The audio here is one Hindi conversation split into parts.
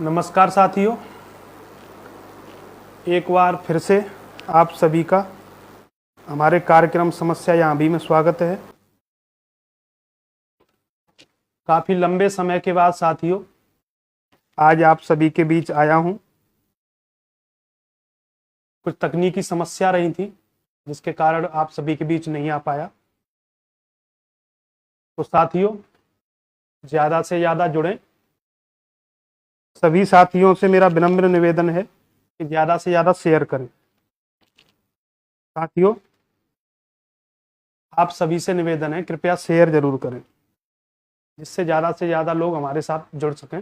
नमस्कार साथियों, एक बार फिर से आप सभी का हमारे कार्यक्रम समस्या यहाँ भी में स्वागत है। काफ़ी लंबे समय के बाद साथियों आज आप सभी के बीच आया हूँ। कुछ तकनीकी समस्या रही थी जिसके कारण आप सभी के बीच नहीं आ पाया। तो साथियों ज़्यादा से ज़्यादा जुड़ें। सभी साथियों से मेरा विनम्र निवेदन है कि ज़्यादा से ज़्यादा शेयर करें। साथियों आप सभी से निवेदन है कृपया शेयर जरूर करें जिससे ज़्यादा से ज़्यादा लोग हमारे साथ जुड़ सकें।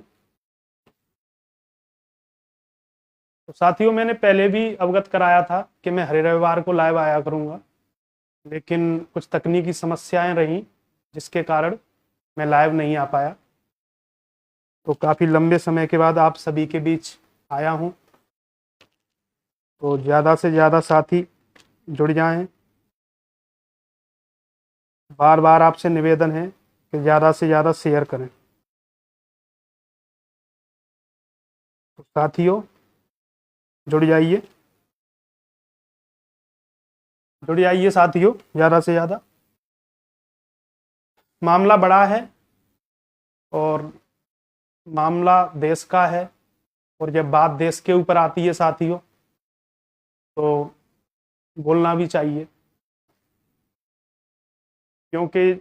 तो साथियों मैंने पहले भी अवगत कराया था कि मैं हर रविवार को लाइव आया करूँगा, लेकिन कुछ तकनीकी समस्याएं रहीं जिसके कारण मैं लाइव नहीं आ पाया। तो काफ़ी लंबे समय के बाद आप सभी के बीच आया हूं, तो ज़्यादा से ज़्यादा साथी जुड़ जाएं। बार बार आपसे निवेदन है कि ज़्यादा से ज़्यादा शेयर करें। तो साथियों जुड़ जाइए साथियों ज़्यादा से ज़्यादा। मामला बड़ा है और मामला देश का है, और जब बात देश के ऊपर आती है साथियों तो बोलना भी चाहिए, क्योंकि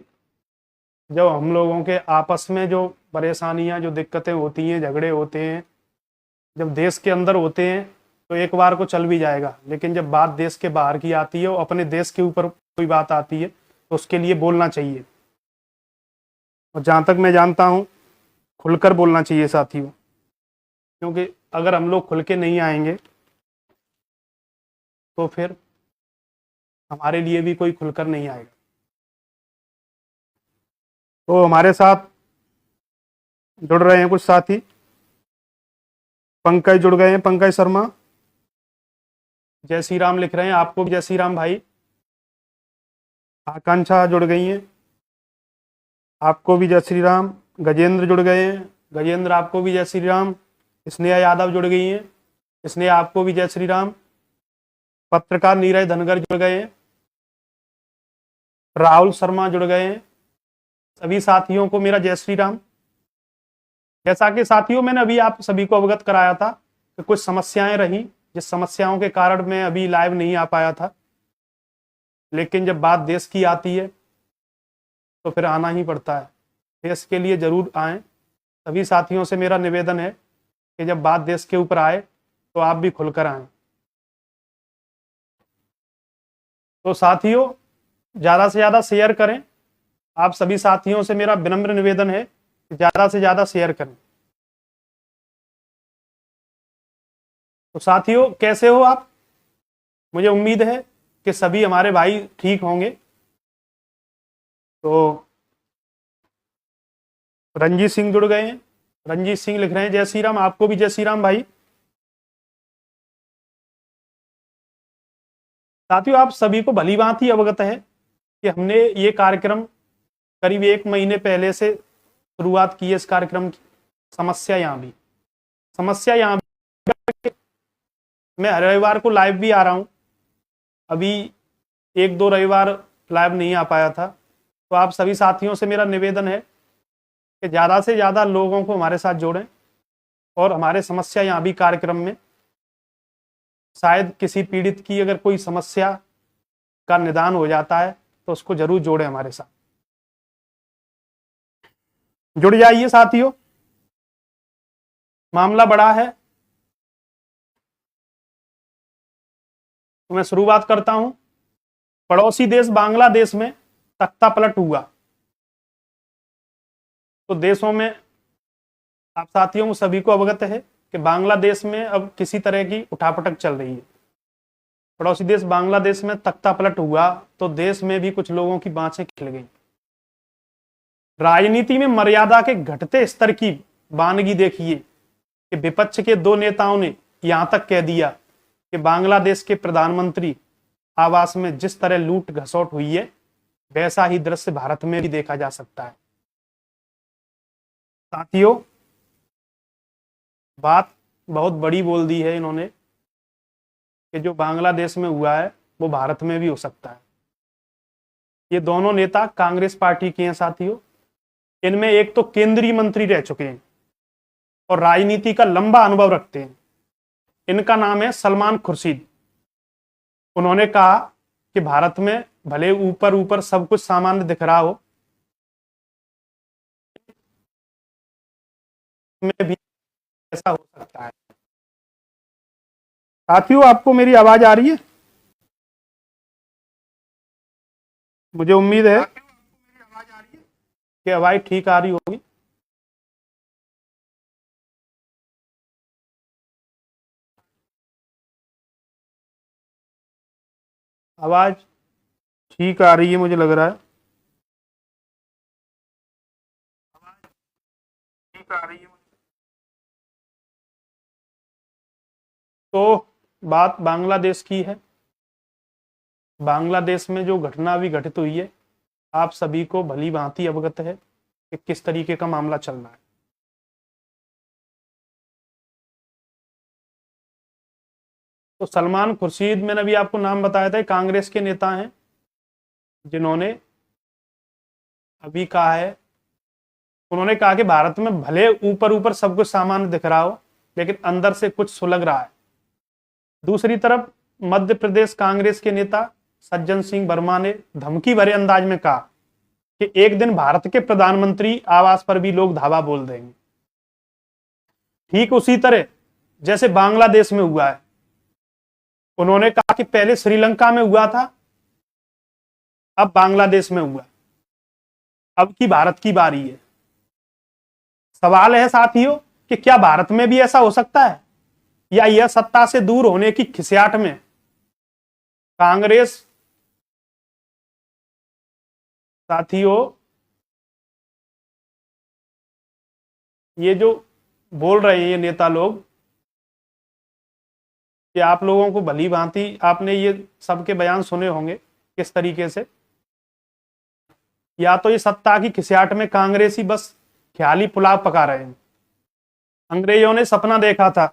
जब हम लोगों के आपस में जो परेशानियां जो दिक्कतें होती हैं, झगड़े होते हैं, जब देश के अंदर होते हैं तो एक बार को चल भी जाएगा, लेकिन जब बात देश के बाहर की आती है और अपने देश के ऊपर कोई बात आती है तो उसके लिए बोलना चाहिए। और जहाँ तक मैं जानता हूँ खुलकर बोलना चाहिए साथियों, क्योंकि अगर हम लोग खुल के नहीं आएंगे तो फिर हमारे लिए भी कोई खुलकर नहीं आएगा। तो हमारे साथ जुड़ रहे हैं कुछ साथी। पंकज जुड़ गए हैं, पंकज शर्मा। जय श्री राम लिख रहे हैं, आपको भी जय श्री राम भाई। आकांक्षा जुड़ गई हैं, आपको भी जय श्री राम। गजेंद्र जुड़ गए हैं, गजेंद्र आपको भी जय श्री राम। स्नेहा यादव जुड़ गई हैं, स्नेहा आपको भी जय श्री राम। पत्रकार नीरज धनगर जुड़ गए हैं, राहुल शर्मा जुड़ गए हैं। सभी साथियों को मेरा जय श्री राम। जैसा कि साथियों मैंने अभी आप सभी को अवगत कराया था कि कुछ समस्याएं रहीं, जिस समस्याओं के कारण मैं अभी लाइव नहीं आ पाया था, लेकिन जब बात देश की आती है तो फिर आना ही पड़ता है। देश के लिए जरूर आएं। सभी साथियों से मेरा निवेदन है कि जब बात देश के ऊपर आए तो आप भी खुलकर आएं। तो साथियों ज़्यादा से ज़्यादा शेयर करें। आप सभी साथियों से मेरा विनम्र निवेदन है कि ज़्यादा से ज़्यादा शेयर करें। तो साथियों कैसे हो आप? मुझे उम्मीद है कि सभी हमारे भाई ठीक होंगे। तो रंजीत सिंह जुड़ गए हैं, रंजीत सिंह लिख रहे हैं जय श्री राम, आपको भी जय श्री राम भाई। साथियों आप सभी को भली भांति अवगत है कि हमने ये कार्यक्रम करीब 1 महीने पहले से शुरुआत की है। इस कार्यक्रम की समस्या यहाँ भी मैं हर रविवार को लाइव भी आ रहा हूँ। अभी 1-2 रविवार लाइव नहीं आ पाया था। तो आप सभी साथियों से मेरा निवेदन है कि ज़्यादा से ज़्यादा लोगों को हमारे साथ जोड़ें, और हमारे समस्या यहाँ भी कार्यक्रम में शायद किसी पीड़ित की अगर कोई समस्या का निदान हो जाता है तो उसको जरूर जोड़ें हमारे साथ। जुड़ जाइए साथियों, मामला बड़ा है। तो मैं शुरुआत करता हूं। पड़ोसी देश बांग्लादेश में तख्ता पलट हुआ। तो देशों में आप साथियों को सभी को अवगत है कि बांग्लादेश में अब किसी तरह की उठापटक चल रही है। पड़ोसी देश बांग्लादेश में तख्ता पलट हुआ तो देश में भी कुछ लोगों की बाँछें खिल गई। राजनीति में मर्यादा के घटते स्तर की वानगी देखिए कि विपक्ष के 2 नेताओं ने यहां तक कह दिया कि बांग्लादेश के प्रधानमंत्री आवास में जिस तरह लूट घसौट हुई है वैसा ही दृश्य भारत में भी देखा जा सकता है। साथियों, बात बहुत बड़ी बोल दी है इन्होंने कि जो बांग्लादेश में हुआ है वो भारत में भी हो सकता है। ये दोनों नेता कांग्रेस पार्टी के हैं साथियों। इनमें एक तो केंद्रीय मंत्री रह चुके हैं और राजनीति का लंबा अनुभव रखते हैं। इनका नाम है सलमान खुर्शीद। उन्होंने कहा कि भारत में भले ऊपर ऊपर सब कुछ सामान्य दिख रहा हो, में भी ऐसा हो सकता है। साथियों, आपको मेरी आवाज आ रही है? मुझे उम्मीद है कि आवाज ठीक आ रही होगी। आवाज ठीक आ रही है मुझे लग रहा है। ठीक आ रही है। तो बात बांग्लादेश की है। बांग्लादेश में जो घटना अभी घटित हुई है, आप सभी को भली भांति अवगत है कि किस तरीके का मामला चल रहा है। तो सलमान खुर्शीद, मैंने अभी आपको नाम बताया था, कांग्रेस के नेता हैं जिन्होंने अभी कहा है, उन्होंने कहा कि भारत में भले ऊपर ऊपर सब कुछ सामान्य दिख रहा हो, लेकिन अंदर से कुछ सुलग रहा है। दूसरी तरफ मध्य प्रदेश कांग्रेस के नेता सज्जन सिंह वर्मा ने धमकी भरे अंदाज में कहा कि एक दिन भारत के प्रधानमंत्री आवास पर भी लोग धावा बोल देंगे, ठीक उसी तरह जैसे बांग्लादेश में हुआ है। उन्होंने कहा कि पहले श्रीलंका में हुआ था, अब बांग्लादेश में हुआ, अब की भारत की बारी है। सवाल है साथियों कि क्या भारत में भी ऐसा हो सकता है, या यह सत्ता से दूर होने की खिसियाट में कांग्रेस साथियों ये जो बोल रहे हैं ये नेता लोग, कि आप लोगों को भली भांति आपने ये सबके बयान सुने होंगे किस तरीके से, या तो ये सत्ता की खिसियाट में कांग्रेसी बस ख्याली पुलाव पका रहे हैं। अंग्रेजों ने सपना देखा था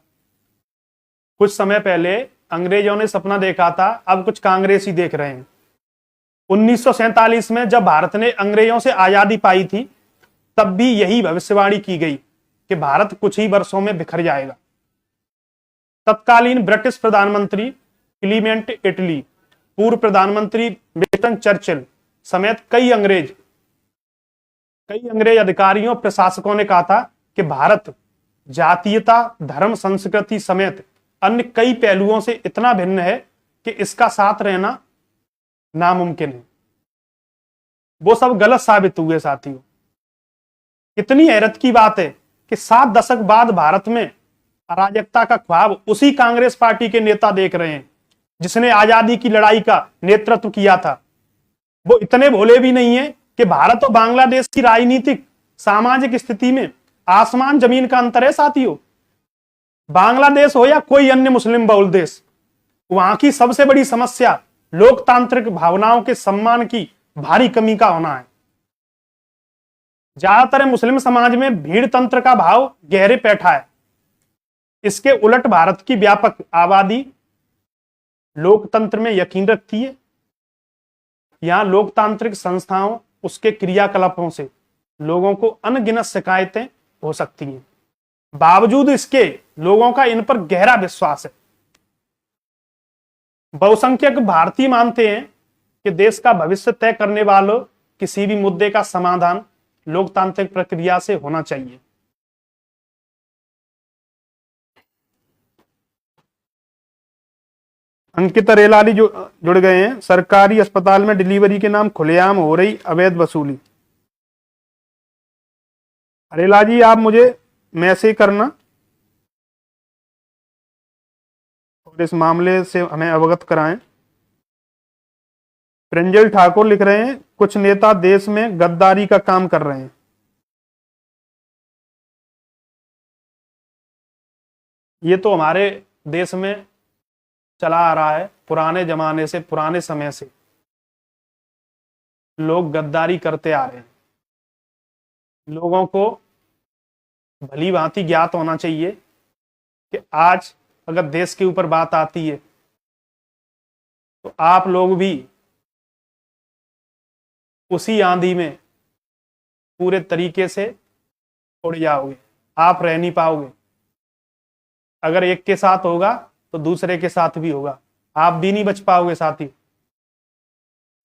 कुछ समय पहले, अंग्रेजों ने सपना देखा था, अब कुछ कांग्रेसी देख रहे हैं। 1947 में जब भारत ने अंग्रेजों से आजादी पाई थी, तब भी यही भविष्यवाणी की गई कि भारत कुछ ही वर्षों में बिखर जाएगा। तत्कालीन ब्रिटिश प्रधानमंत्री क्लीमेंट इटली, पूर्व प्रधानमंत्री विंस्टन चर्चिल समेत कई अंग्रेज अधिकारियों प्रशासकों ने कहा था कि भारत जातीयता, धर्म, संस्कृति समेत अन्य कई पहलुओं से इतना भिन्न है कि इसका साथ रहना नामुमकिन है। वो सब गलत साबित हुए साथियों। कितनी हैरत की बात है कि 7 दशक बाद भारत में अराजकता का ख्वाब उसी कांग्रेस पार्टी के नेता देख रहे हैं जिसने आजादी की लड़ाई का नेतृत्व किया था। वो इतने भोले भी नहीं है कि भारत और बांग्लादेश की राजनीतिक सामाजिक स्थिति में आसमान जमीन का अंतर है साथियों। बांग्लादेश हो या कोई अन्य मुस्लिम बहुल देश, वहां की सबसे बड़ी समस्या लोकतांत्रिक भावनाओं के सम्मान की भारी कमी का होना है। ज्यादातर मुस्लिम समाज में भीड़ तंत्र का भाव गहरे बैठा है। इसके उलट भारत की व्यापक आबादी लोकतंत्र में यकीन रखती है। यहां लोकतांत्रिक संस्थाओं, उसके क्रियाकलापों से लोगों को अनगिनत शिकायतें हो सकती हैं। बावजूद इसके लोगों का इन पर गहरा विश्वास है। बहुसंख्यक भारतीय मानते हैं कि देश का भविष्य तय करने वालों किसी भी मुद्दे का समाधान लोकतांत्रिक प्रक्रिया से होना चाहिए। अंकिता रेलाली जो जुड़ गए हैं, सरकारी अस्पताल में डिलीवरी के नाम खुलेआम हो रही अवैध वसूली। रेला जी, आप मुझे मैसेज करना और इस मामले से हमें अवगत कराएं। प्रिंजल ठाकुर लिख रहे हैं, कुछ नेता देश में गद्दारी का काम कर रहे हैं। ये तो हमारे देश में चला आ रहा है पुराने जमाने से, पुराने समय से। लोग गद्दारी करते आ रहे हैं। लोगों को भली भांति ज्ञात होना चाहिए कि आज अगर देश के ऊपर बात आती है तो आप लोग भी उसी आंधी में पूरे तरीके से उड़ जाओगे, आप रह नहीं पाओगे। अगर एक के साथ होगा तो दूसरे के साथ भी होगा, आप भी नहीं बच पाओगे साथी।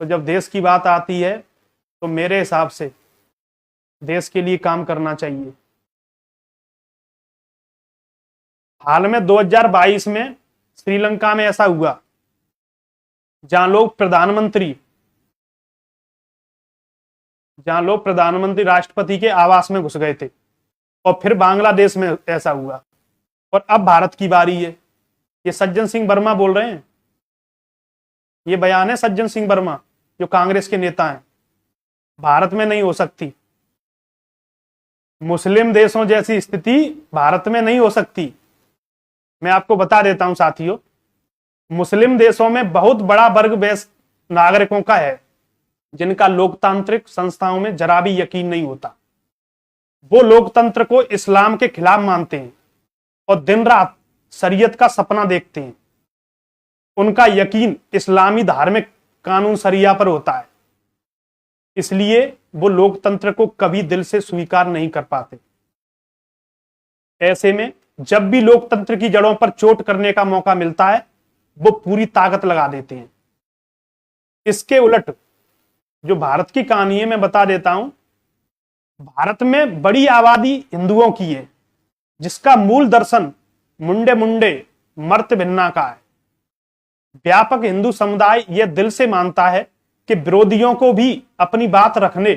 तो जब देश की बात आती है तो मेरे हिसाब से देश के लिए काम करना चाहिए। हाल में 2022 में श्रीलंका में ऐसा हुआ जहां लोग प्रधानमंत्री राष्ट्रपति के आवास में घुस गए थे, और फिर बांग्लादेश में ऐसा हुआ, और अब भारत की बारी है। ये सज्जन सिंह वर्मा बोल रहे हैं, ये बयान है सज्जन सिंह वर्मा जो कांग्रेस के नेता हैं। भारत में नहीं हो सकती, मुस्लिम देशों जैसी स्थिति भारत में नहीं हो सकती। मैं आपको बता देता हूं साथियों, मुस्लिम देशों में बहुत बड़ा वर्ग वैसे नागरिकों का है जिनका लोकतांत्रिक संस्थाओं में जरा भी यकीन नहीं होता। वो लोकतंत्र को इस्लाम के खिलाफ मानते हैं और दिन रात शरीयत का सपना देखते हैं। उनका यकीन इस्लामी धार्मिक कानून शरिया पर होता है, इसलिए वो लोकतंत्र को कभी दिल से स्वीकार नहीं कर पाते। ऐसे में जब भी लोकतंत्र की जड़ों पर चोट करने का मौका मिलता है वो पूरी ताकत लगा देते हैं। इसके उलट जो भारत की कहानी है मैं बता देता हूं, भारत में बड़ी आबादी हिंदुओं की है जिसका मूल दर्शन मुंडे मुंडे मर्त भिन्ना का है। व्यापक हिंदू समुदाय यह दिल से मानता है कि विरोधियों को भी अपनी बात रखने,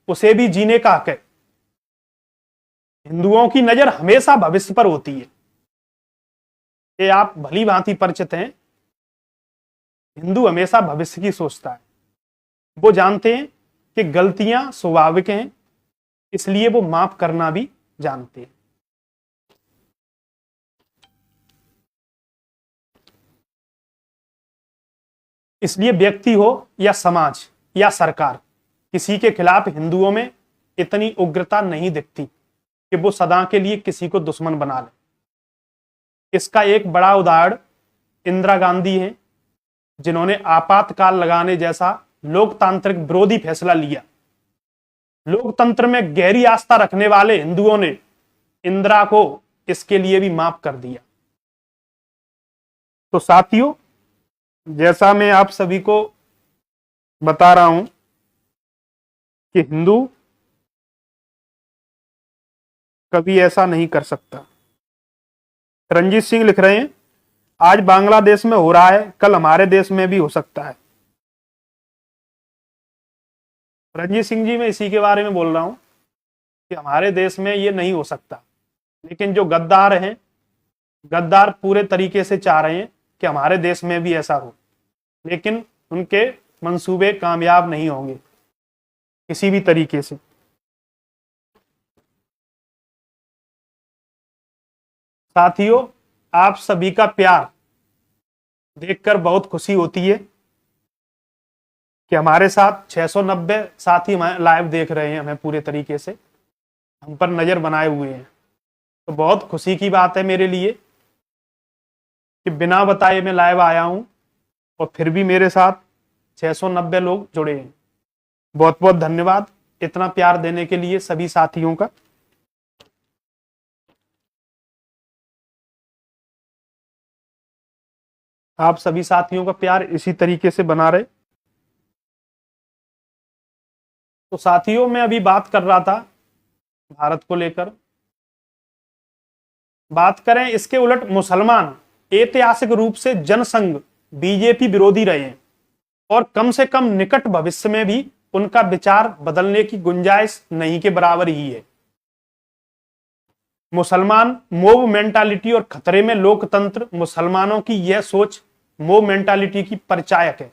उसे भी जीने का हक है। हिंदुओं की नजर हमेशा भविष्य पर होती है, ये आप भली भांति परिचित हैं। हिंदू हमेशा भविष्य की सोचता है। वो जानते हैं कि गलतियां स्वाभाविक हैं, इसलिए वो माफ करना भी जानते हैं। इसलिए व्यक्ति हो या समाज या सरकार, किसी के खिलाफ हिंदुओं में इतनी उग्रता नहीं दिखती कि वो सदा के लिए किसी को दुश्मन बना ले। इसका एक बड़ा उदाहरण इंदिरा गांधी है, जिन्होंने आपातकाल लगाने जैसा लोकतांत्रिक विरोधी फैसला लिया। लोकतंत्र में गहरी आस्था रखने वाले हिंदुओं ने इंदिरा को इसके लिए भी माफ कर दिया। तो साथियों, जैसा मैं आप सभी को बता रहा हूं कि हिंदू कभी ऐसा नहीं कर सकता। रंजीत सिंह लिख रहे हैं, आज बांग्लादेश में हो रहा है, कल हमारे देश में भी हो सकता है। रंजीत सिंह जी, मैं इसी के बारे में बोल रहा हूं कि हमारे देश में ये नहीं हो सकता, लेकिन जो गद्दार हैं, गद्दार पूरे तरीके से चाह रहे हैं कि हमारे देश में भी ऐसा हो, लेकिन उनके मंसूबे कामयाब नहीं होंगे किसी भी तरीके से। साथियों, आप सभी का प्यार देखकर बहुत खुशी होती है कि हमारे साथ 690 साथी लाइव देख रहे हैं, हमें पूरे तरीके से हम पर नजर बनाए हुए हैं। तो बहुत खुशी की बात है मेरे लिए कि बिना बताए मैं लाइव आया हूं और फिर भी मेरे साथ 690 लोग जुड़े हैं। बहुत बहुत धन्यवाद इतना प्यार देने के लिए सभी साथियों का। आप सभी साथियों का प्यार इसी तरीके से बना रहे। तो साथियों, मैं अभी बात कर रहा था भारत को लेकर। बात करें इसके उलट, मुसलमान ऐतिहासिक रूप से जनसंघ बीजेपी विरोधी रहे हैं और कम से कम निकट भविष्य में भी उनका विचार बदलने की गुंजाइश नहीं के बराबर ही है। मुसलमान मोब मेंटालिटी और खतरे में लोकतंत्र, मुसलमानों की यह सोच मोब मेंटालिटी की परिचायक है।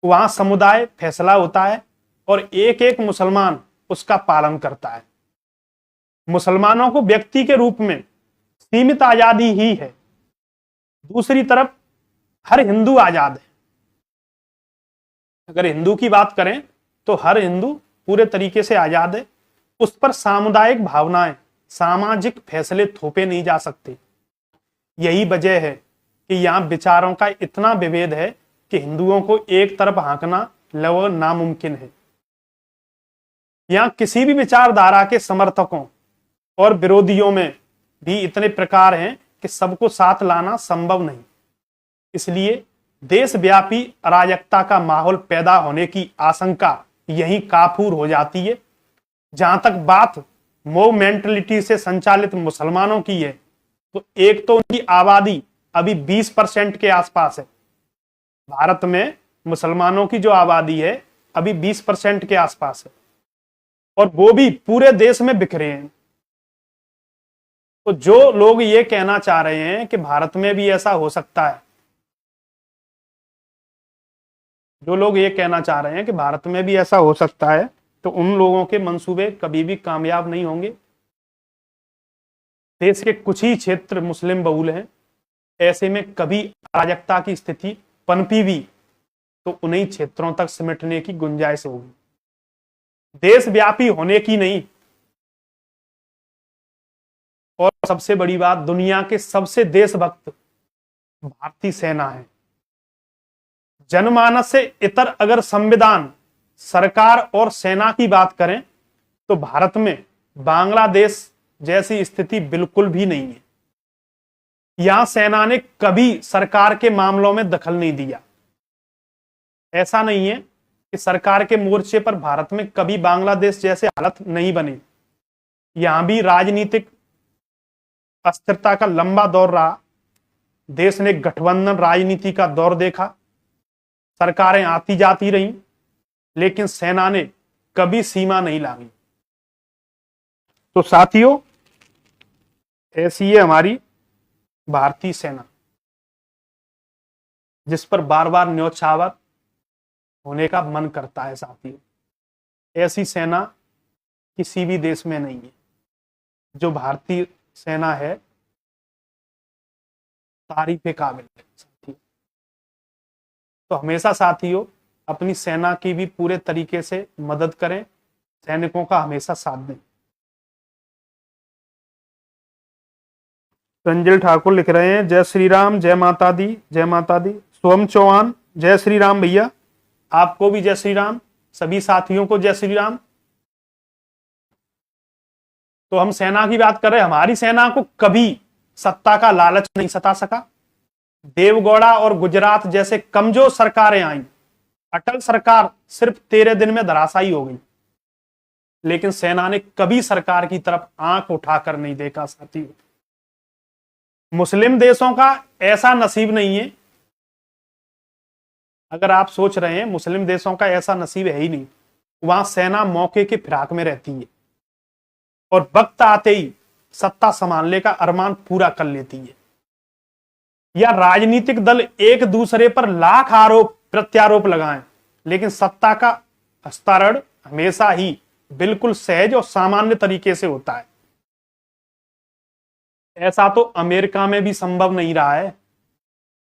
वहां समुदाय फैसला होता है और एक एक मुसलमान उसका पालन करता है। मुसलमानों को व्यक्ति के रूप में सीमित आजादी ही है, दूसरी तरफ हर हिंदू आजाद है। अगर हिंदू की बात करें तो हर हिंदू पूरे तरीके से आजाद है, उस पर सामुदायिक भावनाएं, सामाजिक फैसले थोपे नहीं जा सकते। यही वजह है कि यहाँ विचारों का इतना विभेद है कि हिंदुओं को एक तरफ हाँकना लगभग नामुमकिन है। यहाँ किसी भी विचारधारा के समर्थकों और विरोधियों में भी इतने प्रकार हैं कि सबको साथ लाना संभव नहीं। इसलिए देशव्यापी अराजकता का माहौल पैदा होने की आशंका यहीं काफूर हो जाती है। जहां तक बात मोब मेंटलिटी से संचालित मुसलमानों की है, तो एक तो उनकी आबादी अभी 20% के आसपास है। भारत में मुसलमानों की जो आबादी है अभी 20% के आसपास है, और वो भी पूरे देश में बिखरे हैं। तो जो लोग ये कहना चाह रहे हैं कि भारत में भी ऐसा हो सकता है, जो लोग ये कहना चाह रहे हैं कि भारत में भी ऐसा हो सकता है, तो उन लोगों के मंसूबे कभी भी कामयाब नहीं होंगे। देश के कुछ ही क्षेत्र मुस्लिम बहुल हैं, ऐसे में कभी अराजकता की स्थिति पनपी भी तो उन्हीं क्षेत्रों तक सिमटने की गुंजाइश होगी, देशव्यापी होने की नहीं। और सबसे बड़ी बात, दुनिया के सबसे देशभक्त भारतीय सेना है। जनमानस से इतर अगर संविधान, सरकार और सेना की बात करें तो भारत में बांग्लादेश जैसी स्थिति बिल्कुल भी नहीं है। यहां सेना ने कभी सरकार के मामलों में दखल नहीं दिया। ऐसा नहीं है कि सरकार के मोर्चे पर भारत में कभी बांग्लादेश जैसे हालत नहीं बने। यहां भी राजनीतिक अस्थिरता का लंबा दौर रहा। देश ने गठबंधन राजनीति का दौर देखा, सरकारें आती जाती रहीं, लेकिन सेना ने कभी सीमा नहीं लांघी। तो साथियों, ऐसी है हमारी भारतीय सेना, जिस पर बार बार न्योछावर होने का मन करता है। साथियों, ऐसी सेना किसी भी देश में नहीं है। जो भारतीय सेना है तारीफ के काबिल है साथियों। तो हमेशा साथियों अपनी सेना की भी पूरे तरीके से मदद करें, सैनिकों का हमेशा साथ दें। रंजिल ठाकुर लिख रहे हैं, जय श्री राम, जय माता दी, जय माता दी। सोम चौहान, जय श्री राम भैया, आपको भी जय श्री राम, सभी साथियों को जय श्री राम। तो हम सेना की बात कर रहे हैं। हमारी सेना को कभी सत्ता का लालच नहीं सता सका। देवगौड़ा और गुजरात जैसे कमजोर सरकारें आई, अटल सरकार सिर्फ 13 दिन में धराशायी हो गई, लेकिन सेना ने कभी सरकार की तरफ आंख उठाकर नहीं देखा। साथियों, मुस्लिम देशों का ऐसा नसीब नहीं है। अगर आप सोच रहे हैं, मुस्लिम देशों का ऐसा नसीब है ही नहीं। वहां सेना मौके के फिराक में रहती है और वक्त आते ही सत्ता संभालने का अरमान पूरा कर लेती है। या राजनीतिक दल एक दूसरे पर लाख आरोप प्रत्यारोप लगाएं, लेकिन सत्ता का हस्तांतरण हमेशा ही बिल्कुल सहज और सामान्य तरीके से होता है। ऐसा तो अमेरिका में भी संभव नहीं रहा है।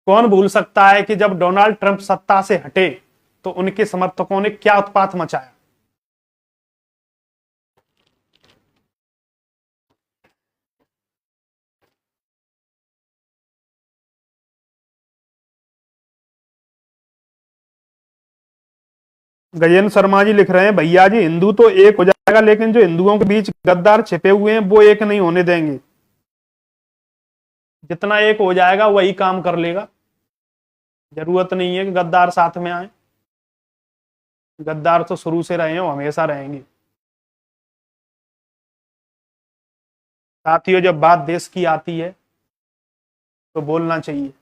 कौन भूल सकता है कि जब डोनाल्ड ट्रंप सत्ता से हटे तो उनके समर्थकों ने क्या उत्पात मचाया। गजेंद्र शर्मा जी लिख रहे हैं, भैया जी हिंदू तो एक हो जाएगा, लेकिन जो हिंदुओं के बीच गद्दार छिपे हुए हैं वो एक नहीं होने देंगे। जितना एक हो जाएगा वही काम कर लेगा। जरूरत नहीं है कि गद्दार साथ में आए। गद्दार तो शुरू से रहे हैं, वो हमेशा रहेंगे। साथियों, जब बात देश की आती है तो बोलना चाहिए।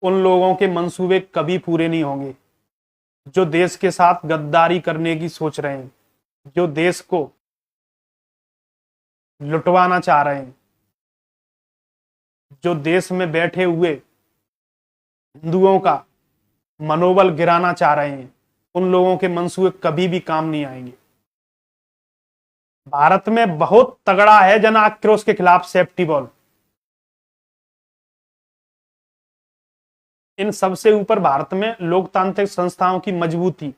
उन लोगों के मंसूबे कभी पूरे नहीं होंगे जो देश के साथ गद्दारी करने की सोच रहे हैं, जो देश को लुटवाना चाह रहे हैं, जो देश में बैठे हुए हिंदुओं का मनोबल गिराना चाह रहे हैं। उन लोगों के मंसूबे कभी भी काम नहीं आएंगे। भारत में बहुत तगड़ा है जन आक्रोश के खिलाफ सेफ्टी बॉल। इन सबसे ऊपर भारत में लोकतांत्रिक संस्थाओं की मजबूती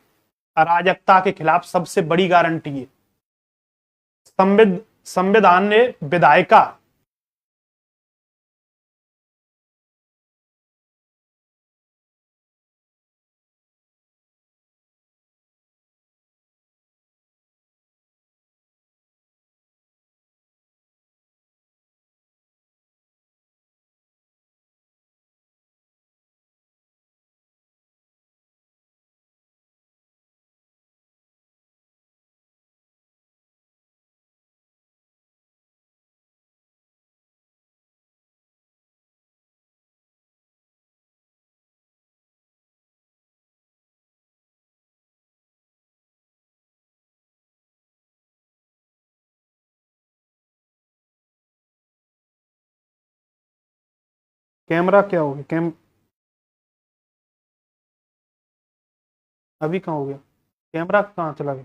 अराजकता के खिलाफ सबसे बड़ी गारंटी है। संविधान ने विधायिका कैमरा क्या हो गया? अभी कहाँ हो गया? कैमरा कहाँ चला गया?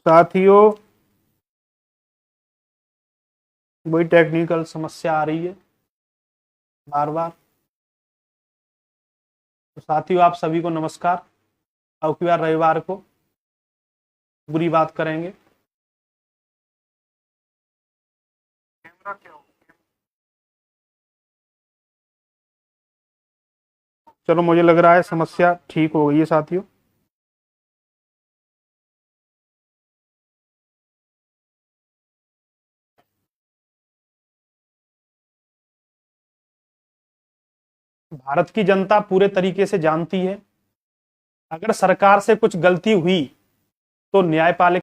साथियों, वही टेक्निकल समस्या आ रही है बार बार। तो साथियों, आप सभी को नमस्कार। अब की बार रविवार को बुरी बात करेंगे। कैमरा क्या हो? चलो, मुझे लग रहा है समस्या ठीक हो गई है साथियों। भारत की जनता पूरे तरीके से जानती है, अगर सरकार से कुछ गलती हुई तो न्यायपालिका